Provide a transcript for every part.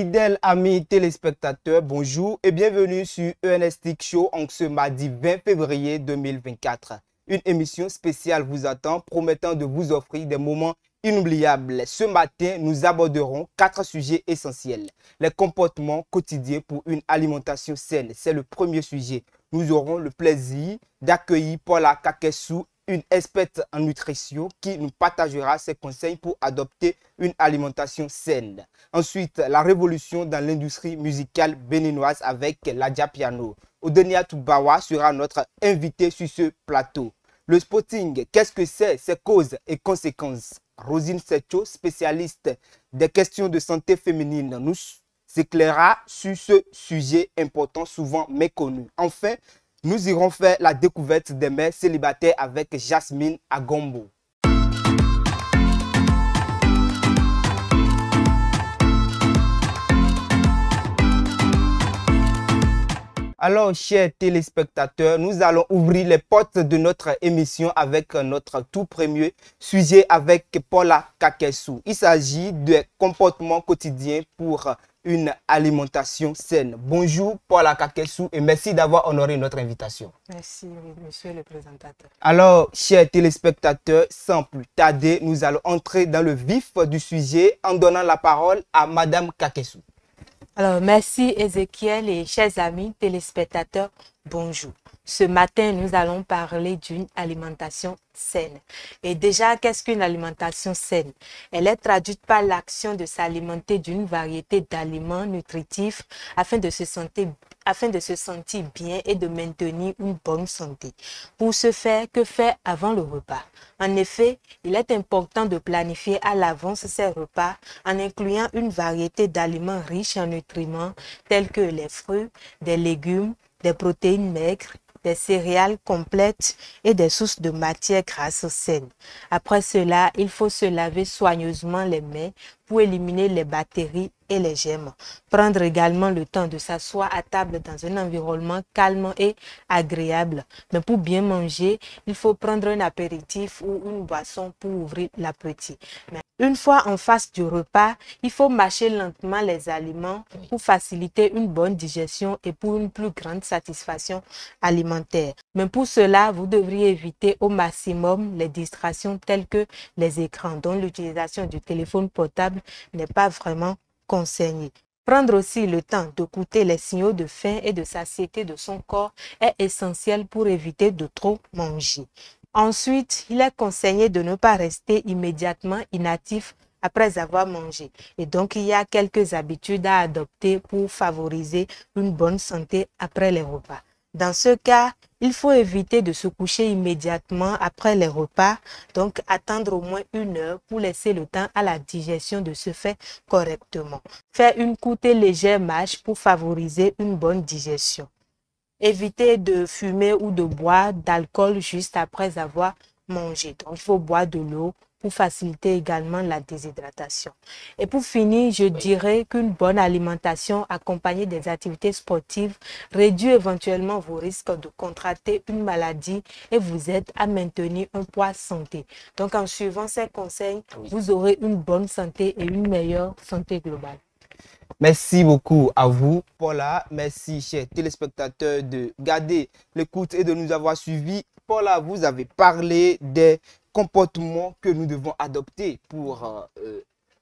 Fidèles amis téléspectateurs, bonjour et bienvenue sur ENSTIC Show en ce mardi 20 février 2024. Une émission spéciale vous attend, promettant de vous offrir des moments inoubliables. Ce matin, nous aborderons 4 sujets essentiels. Les comportements quotidiens pour une alimentation saine, c'est le premier sujet. Nous aurons le plaisir d'accueillir Paula Kakessou, une experte en nutrition qui nous partagera ses conseils pour adopter une alimentation saine. Ensuite, la révolution dans l'industrie musicale béninoise avec Ladja Piano. Odenia Toubawa sera notre invité sur ce plateau. Le spotting, qu'est-ce que c'est? Ses causes et conséquences. Rosine Setcho, spécialiste des questions de santé féminine, nous éclairera sur ce sujet important, souvent méconnu. Enfin, nous irons faire la découverte des mères célibataires avec Jasmine Agombo. Alors, chers téléspectateurs, nous allons ouvrir les portes de notre émission avec notre tout premier sujet avec Paula Kakessou. Il s'agit des comportements quotidiens pour une alimentation saine. Bonjour Paula Kakessou et merci d'avoir honoré notre invitation. Merci, monsieur le présentateur. Alors, chers téléspectateurs, sans plus tarder, nous allons entrer dans le vif du sujet en donnant la parole à Madame Kakessou. Alors, merci Ézéchiel et chers amis téléspectateurs, bonjour. Ce matin, nous allons parler d'une alimentation saine. Et déjà, qu'est-ce qu'une alimentation saine? Elle est traduite par l'action de s'alimenter d'une variété d'aliments nutritifs afin de se sentir bien et de maintenir une bonne santé. Pour ce faire, que faire avant le repas? En effet, il est important de planifier à l'avance ces repas en incluant une variété d'aliments riches en nutriments tels que les fruits, des légumes, des protéines maigres, des céréales complètes et des sources de matières grasses saines. Après cela, il faut se laver soigneusement les mains pour éliminer les bactéries et les germes. Prendre également le temps de s'asseoir à table dans un environnement calme et agréable. Mais pour bien manger, il faut prendre un apéritif ou une boisson pour ouvrir l'appétit. Une fois en face du repas, il faut mâcher lentement les aliments pour faciliter une bonne digestion et pour une plus grande satisfaction alimentaire. Mais pour cela, vous devriez éviter au maximum les distractions telles que les écrans, dont l'utilisation du téléphone portable n'est pas vraiment conseillée. Prendre aussi le temps d'écouter les signaux de faim et de satiété de son corps est essentiel pour éviter de trop manger. Ensuite, il est conseillé de ne pas rester immédiatement inactif après avoir mangé. Et donc, il y a quelques habitudes à adopter pour favoriser une bonne santé après les repas. Dans ce cas, il faut éviter de se coucher immédiatement après les repas, donc attendre au moins 1 heure pour laisser le temps à la digestion de se faire correctement. Faire une courte et légère marche pour favoriser une bonne digestion. Éviter de fumer ou de boire d'alcool juste après avoir mangé. Donc, il faut boire de l'eau pour faciliter également la déshydratation. Et pour finir, je dirais qu'une bonne alimentation accompagnée des activités sportives réduit éventuellement vos risques de contracter une maladie et vous aide à maintenir un poids santé. Donc, en suivant ces conseils, vous aurez une bonne santé et une meilleure santé globale. Merci beaucoup à vous, Paula. Merci, chers téléspectateurs, de garder l'écoute et de nous avoir suivis. Paula, vous avez parlé des comportements que nous devons adopter pour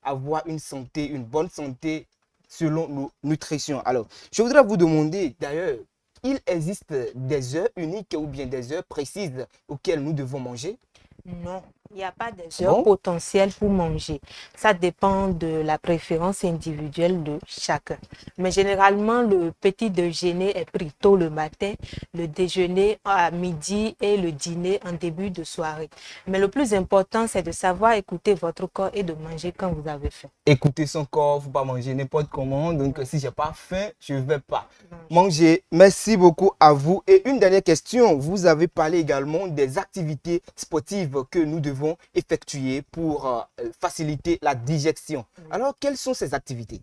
avoir une santé, une bonne santé selon nos nutritions. Alors, je voudrais vous demander, d'ailleurs, il existe des heures uniques ou bien des heures précises auxquelles nous devons manger? Non, il n'y a pas des heures potentielles pour manger. Ça dépend de la préférence individuelle de chacun. Mais généralement, le petit déjeuner est pris tôt le matin, le déjeuner à midi et le dîner en début de soirée. Mais le plus important, c'est de savoir écouter votre corps et de manger quand vous avez faim. Écouter son corps, il ne faut pas manger n'importe comment. Donc, si je n'ai pas faim, je ne vais pas manger. Merci beaucoup à vous. Et une dernière question. Vous avez parlé également des activités sportives que nous devons effectuer pour faciliter la digestion. Alors, quelles sont ces activités?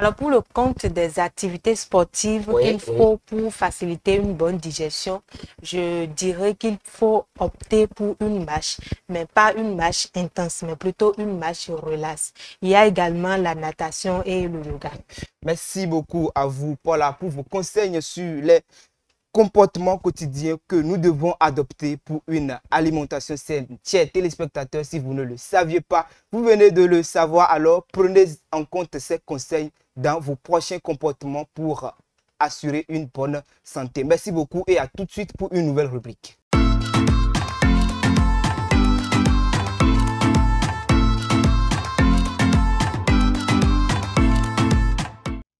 Alors, pour le compte des activités sportives qu'il faut pour faciliter une bonne digestion, je dirais qu'il faut opter pour une marche, mais pas une marche intense, mais plutôt une marche relaxe. Il y a également la natation et le yoga. Merci beaucoup à vous, Paula, pour vos conseils sur les comportements quotidiens que nous devons adopter pour une alimentation saine. Chers téléspectateurs, si vous ne le saviez pas, vous venez de le savoir, alors prenez en compte ces conseils dans vos prochains comportements pour assurer une bonne santé. Merci beaucoup et à tout de suite pour une nouvelle rubrique.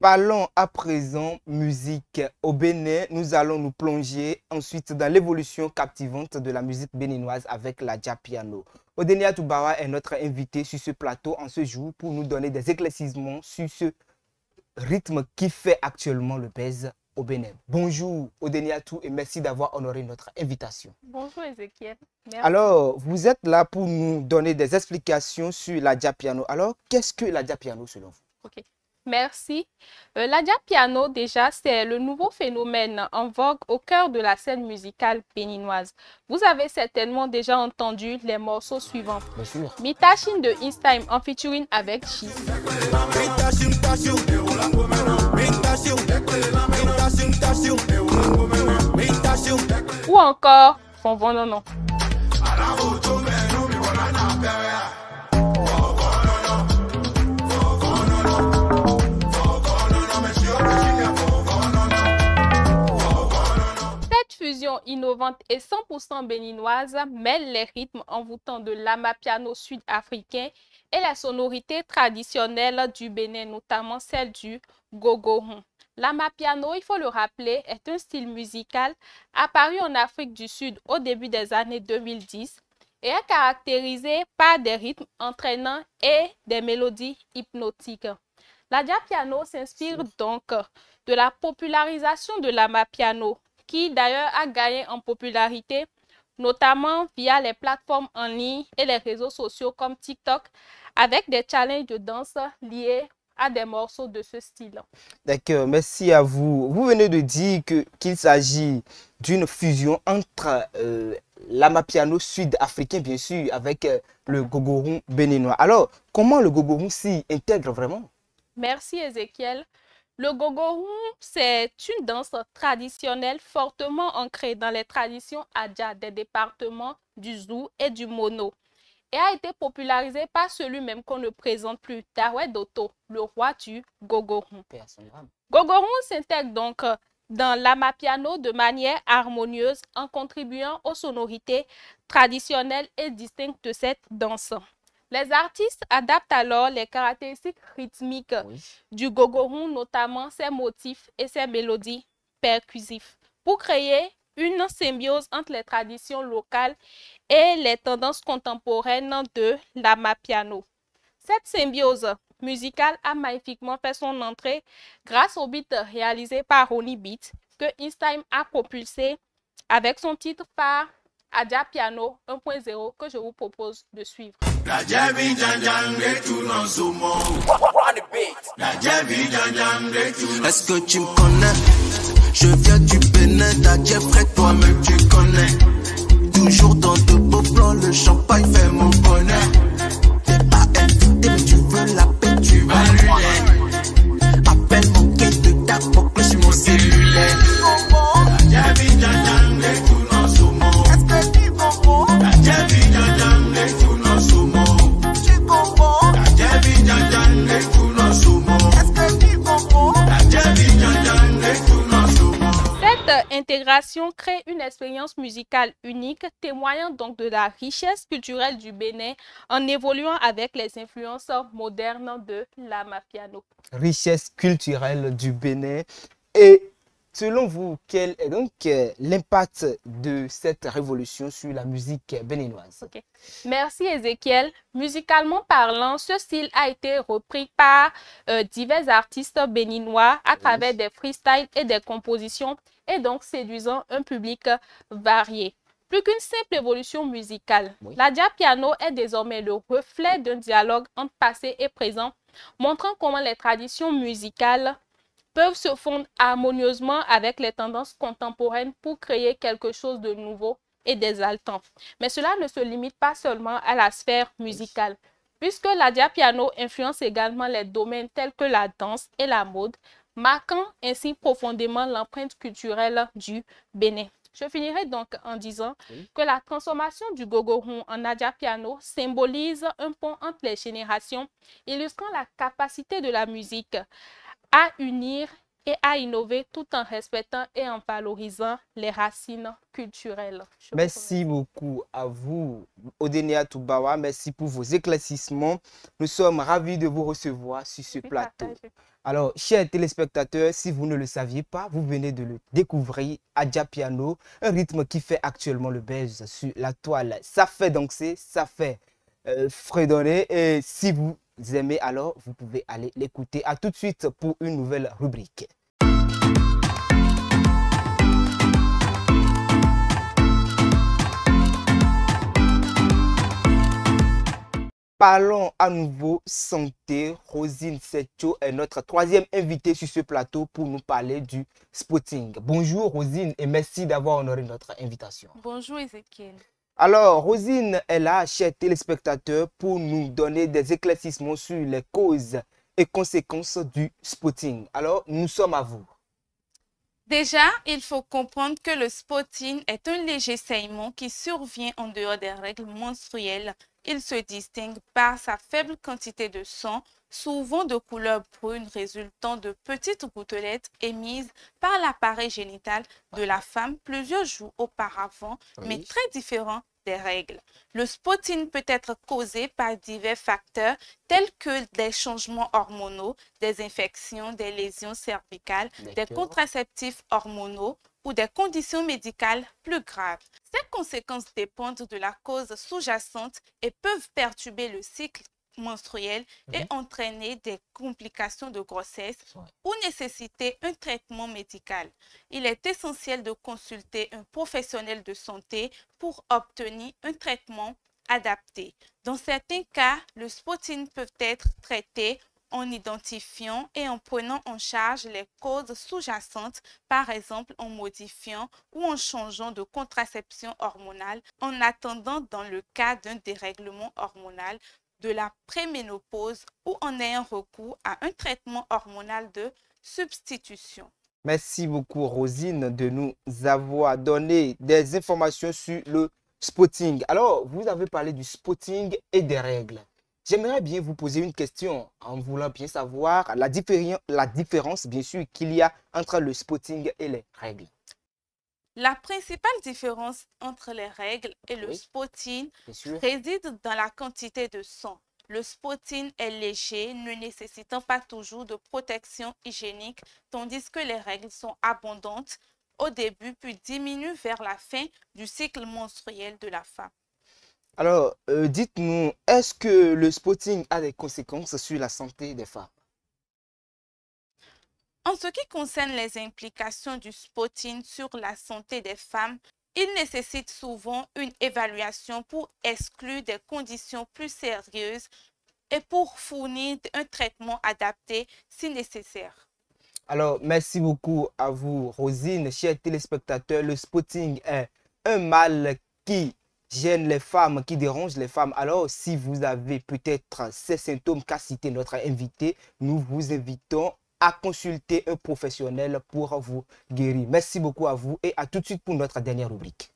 Parlons à présent musique au Bénin. Nous allons nous plonger ensuite dans l'évolution captivante de la musique béninoise avec la Dja-Piano. Odenia Toubawa est notre invité sur ce plateau en ce jour pour nous donner des éclaircissements sur ce rythme qui fait actuellement le buzz au Bénin. Bonjour Odenia Tou et merci d'avoir honoré notre invitation. Bonjour Ezekiel. Merci. Alors, vous êtes là pour nous donner des explications sur la Dja-Piano. Alors, qu'est-ce que la Dja-Piano selon vous? Ok. Merci. La Dja-Piano, déjà, c'est le nouveau phénomène en vogue au cœur de la scène musicale béninoise. Vous avez certainement déjà entendu les morceaux suivants. Bien sûr. Mitashin de Instaime en featuring avec Chiz. Ou encore Fonvonono. Fusion innovante et 100% béninoise mêle les rythmes envoûtants de l'amapiano sud-africain et la sonorité traditionnelle du Bénin, notamment celle du gogoron. L'amapiano, il faut le rappeler, est un style musical apparu en Afrique du Sud au début des années 2010 et est caractérisé par des rythmes entraînants et des mélodies hypnotiques. La Dja-Piano s'inspire donc de la popularisation de l'amapiano, qui d'ailleurs a gagné en popularité, notamment via les plateformes en ligne et les réseaux sociaux comme TikTok, avec des challenges de danse liés à des morceaux de ce style. D'accord, merci à vous. Vous venez de dire qu'il s'agit d'une fusion entre l'amapiano sud-africain, bien sûr, avec le gogoron béninois. Alors, comment le gogoron s'y intègre vraiment? Merci Ezekiel. Le gogoron, c'est une danse traditionnelle fortement ancrée dans les traditions adja des départements du Zou et du Mono et a été popularisée par celui même qu'on ne présente plus, Daoué Doto, le roi du gogoron. Gogoron s'intègre donc dans l'amapiano de manière harmonieuse en contribuant aux sonorités traditionnelles et distinctes de cette danse. Les artistes adaptent alors les caractéristiques rythmiques du gogoron, notamment ses motifs et ses mélodies percussives, pour créer une symbiose entre les traditions locales et les tendances contemporaines de l'amapiano. Cette symbiose musicale a magnifiquement fait son entrée grâce au beat réalisé par Ronnie Beat que Instaime a propulsé avec son titre phare Dja-Piano 1.0 que je vous propose de suivre. Est-ce que tu me connais? Je viens du Bénin, Dadja frère, toi-même tu connais. Toujours dans de beaux plans, le champagne fait mon bonheur. T'es pas invité, mais tu veux la paix, tu vas lui. Appelle mon quai de ta boucle sur mon cellulaire. Cette intégration crée une expérience musicale unique, témoignant donc de la richesse culturelle du Bénin en évoluant avec les influences modernes de l'amapiano. Richesse culturelle du Bénin. Et selon vous, quel est donc l'impact de cette révolution sur la musique béninoise? Merci Ezekiel. Musicalement parlant, ce style a été repris par divers artistes béninois à travers des freestyles et des compositions et donc séduisant un public varié. Plus qu'une simple évolution musicale, Oui. l'Adja Piano est désormais le reflet d'un dialogue entre passé et présent, montrant comment les traditions musicales peuvent se fondre harmonieusement avec les tendances contemporaines pour créer quelque chose de nouveau et d'exaltant. Mais cela ne se limite pas seulement à la sphère musicale, puisque l'Adja Piano influence également les domaines tels que la danse et la mode, marquant ainsi profondément l'empreinte culturelle du Bénin. Je finirai donc en disant que la transformation du gogoron en Adja Piano symbolise un pont entre les générations, illustrant la capacité de la musique à unir et à innover tout en respectant et en valorisant les racines culturelles. Merci beaucoup à vous, Odenia Toubawa. Merci pour vos éclaircissements. Nous sommes ravis de vous recevoir sur ce plateau. Alors, chers téléspectateurs, si vous ne le saviez pas, vous venez de le découvrir, Adja Piano, un rythme qui fait actuellement le buzz sur la toile. Ça fait danser, ça fait fredonner. Et si vous aimez, alors vous pouvez aller l'écouter. À tout de suite pour une nouvelle rubrique. Parlons à nouveau santé. Rosine Setcho est notre troisième invitée sur ce plateau pour nous parler du spotting. Bonjour Rosine et merci d'avoir honoré notre invitation. Bonjour Ezekiel. Alors Rosine est là, chers téléspectateurs, pour nous donner des éclaircissements sur les causes et conséquences du spotting. Alors nous sommes à vous. Déjà, il faut comprendre que le spotting est un léger saignement qui survient en dehors des règles menstruelles. Il se distingue par sa faible quantité de sang, souvent de couleur brune résultant de petites gouttelettes émises par l'appareil génital de la femme plusieurs jours auparavant, mais très différent des règles. Le spotting peut être causé par divers facteurs tels que des changements hormonaux, des infections, des lésions cervicales, des contraceptifs hormonaux ou des conditions médicales plus graves. Ces conséquences dépendent de la cause sous-jacente et peuvent perturber le cycle menstruel et entraîner des complications de grossesse ou nécessiter un traitement médical. Il est essentiel de consulter un professionnel de santé pour obtenir un traitement adapté. Dans certains cas, le spotting peut être traité en identifiant et en prenant en charge les causes sous-jacentes, par exemple en modifiant ou en changeant de contraception hormonale, en attendant dans le cas d'un dérèglement hormonal, de la préménopause ou en ayant recours à un traitement hormonal de substitution. Merci beaucoup Rosine de nous avoir donné des informations sur le spotting. Alors, vous avez parlé du spotting et des règles. J'aimerais bien vous poser une question en voulant bien savoir la différence bien sûr qu'il y a entre le spotting et les règles. La principale différence entre les règles et le spotting réside dans la quantité de sang. Le spotting est léger, ne nécessitant pas toujours de protection hygiénique, tandis que les règles sont abondantes au début puis diminuent vers la fin du cycle menstruel de la femme. Alors, dites-nous, est-ce que le spotting a des conséquences sur la santé des femmes? En ce qui concerne les implications du spotting sur la santé des femmes, il nécessite souvent une évaluation pour exclure des conditions plus sérieuses et pour fournir un traitement adapté si nécessaire. Alors, merci beaucoup à vous, Rosine. Chers téléspectateurs, le spotting est un mal qui gêne les femmes, qui dérange les femmes. Alors, si vous avez peut-être ces symptômes qu'a cité notre invité, nous vous invitons à consulter un professionnel pour vous guérir. Merci beaucoup à vous et à tout de suite pour notre dernière rubrique.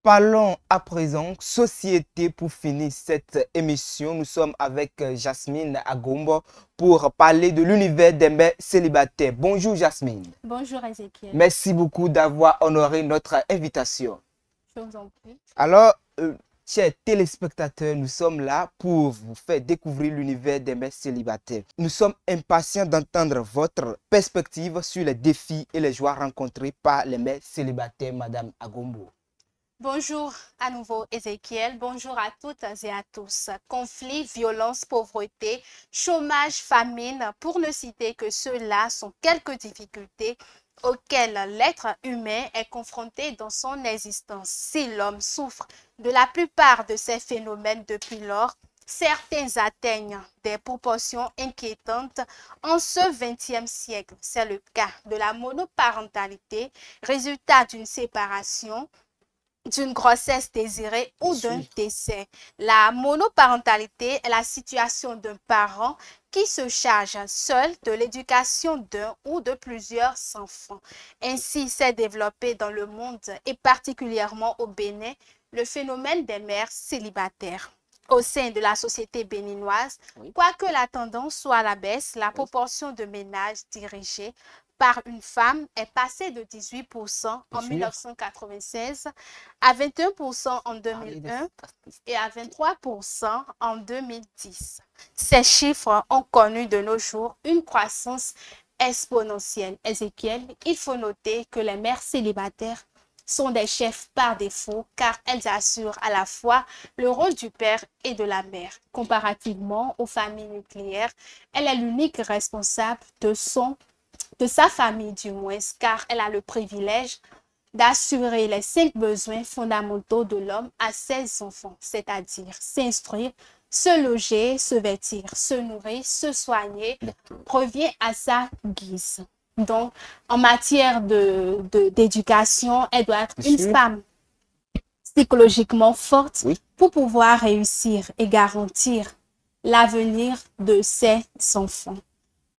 Parlons à présent société pour finir cette émission. Nous sommes avec Jasmine Agombo pour parler de l'univers des mères célibataires. Bonjour Jasmine. Bonjour Ezekiel. Merci beaucoup d'avoir honoré notre invitation. Je vous en prie. Alors, chers téléspectateurs, nous sommes là pour vous faire découvrir l'univers des mères célibataires. Nous sommes impatients d'entendre votre perspective sur les défis et les joies rencontrées par les mères célibataires, Madame Agombo. Bonjour à nouveau Ézéchiel, bonjour à toutes et à tous. Conflits, violence, pauvreté, chômage, famine, pour ne citer que ceux-là sont quelques difficultés auxquelles l'être humain est confronté dans son existence. Si l'homme souffre de la plupart de ces phénomènes depuis lors, certains atteignent des proportions inquiétantes en ce XXe siècle. C'est le cas de la monoparentalité, résultat d'une séparation, d'une grossesse désirée ou d'un décès. La monoparentalité est la situation d'un parent qui se charge seul de l'éducation d'un ou de plusieurs enfants. Ainsi s'est développé dans le monde et particulièrement au Bénin le phénomène des mères célibataires. Au sein de la société béninoise, quoique la tendance soit à la baisse, la proportion de ménages dirigés par une femme est passée de 18% en 1996 à 21% en 2001 et à 23% en 2010. Ces chiffres ont connu de nos jours une croissance exponentielle. Ézéchiel, il faut noter que les mères célibataires sont des chefs par défaut car elles assurent à la fois le rôle du père et de la mère. Comparativement aux familles nucléaires, elle est l'unique responsable de sa famille du moins, car elle a le privilège d'assurer les 5 besoins fondamentaux de l'homme à ses enfants, c'est-à-dire s'instruire, se loger, se vêtir, se nourrir, se soigner, revient à sa guise. Donc, en matière d'éducation, elle doit être une femme psychologiquement forte pour pouvoir réussir et garantir l'avenir de ses enfants.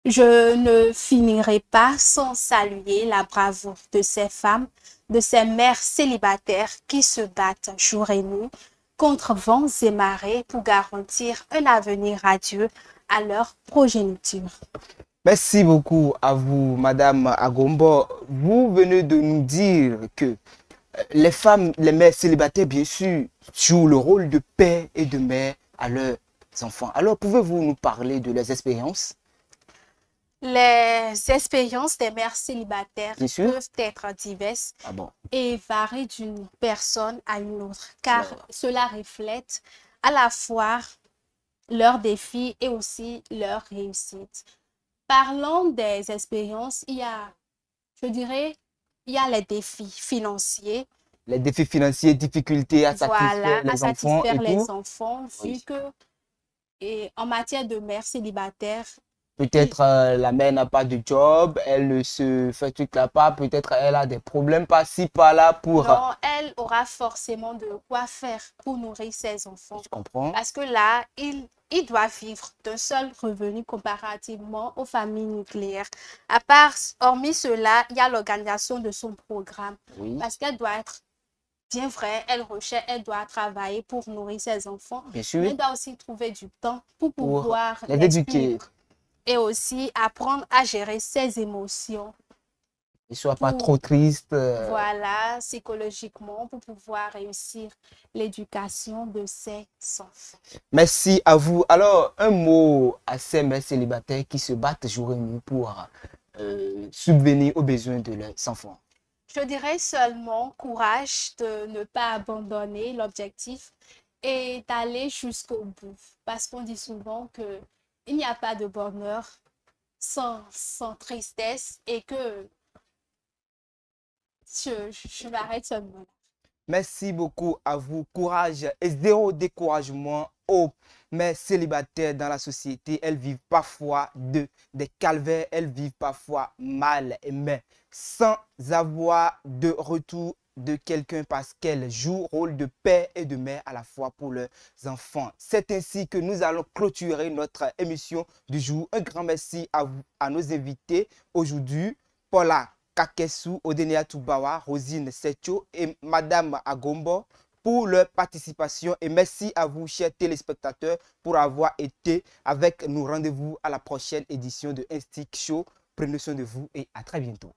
Je ne finirai pas sans saluer la bravoure de ces femmes, de ces mères célibataires qui se battent jour et nuit contre vents et marées pour garantir un avenir radieux à leur progéniture. Merci beaucoup à vous, Madame Agombo. Vous venez de nous dire que les femmes, les mères célibataires, bien sûr, jouent le rôle de père et de mère à leurs enfants. Alors, pouvez-vous nous parler de leurs expériences? Les expériences des mères célibataires peuvent être diverses et varient d'une personne à une autre, car cela reflète à la fois leurs défis et aussi leurs réussites. Parlons des expériences, je dirais, il y a les défis financiers. Les défis financiers, difficultés à satisfaire les enfants, vu que, et en matière de mère célibataire, peut-être la mère n'a pas de job, elle ne se fait truc là pas, peut-être elle a des problèmes par-ci, par-là pour... Non, elle aura forcément de quoi faire pour nourrir ses enfants. Je comprends. Parce que là, il doit vivre d'un seul revenu comparativement aux familles nucléaires. Hormis cela, il y a l'organisation de son programme. Parce qu'elle doit être bien vrai, elle doit travailler pour nourrir ses enfants. Bien sûr. Mais elle doit aussi trouver du temps pour pouvoir les éduquer. Et aussi apprendre à gérer ses émotions. Ne soit pas trop triste. Voilà, psychologiquement, pour pouvoir réussir l'éducation de ses enfants. Merci à vous. Alors, un mot à ces mères célibataires qui se battent jour et nuit pour subvenir aux besoins de leurs enfants. Je dirais seulement courage de ne pas abandonner l'objectif et d'aller jusqu'au bout. Parce qu'on dit souvent que il n'y a pas de bonheur sans tristesse et que je m'arrête seulement. Merci beaucoup à vous. Courage et zéro découragement aux mères célibataires dans la société. Elles vivent parfois des calvaires, elles vivent parfois mal, mais sans avoir de retour de quelqu'un parce qu'elle joue rôle de père et de mère à la fois pour leurs enfants. C'est ainsi que nous allons clôturer notre émission du jour. Un grand merci à nos invités aujourd'hui, Paula Kakesu, Odenia Tubawa, Rosine Secho et Madame Agombo pour leur participation. Et merci à vous, chers téléspectateurs, pour avoir été avec nous. Rendez-vous à la prochaine édition de Instic Show. Prenez soin de vous et à très bientôt.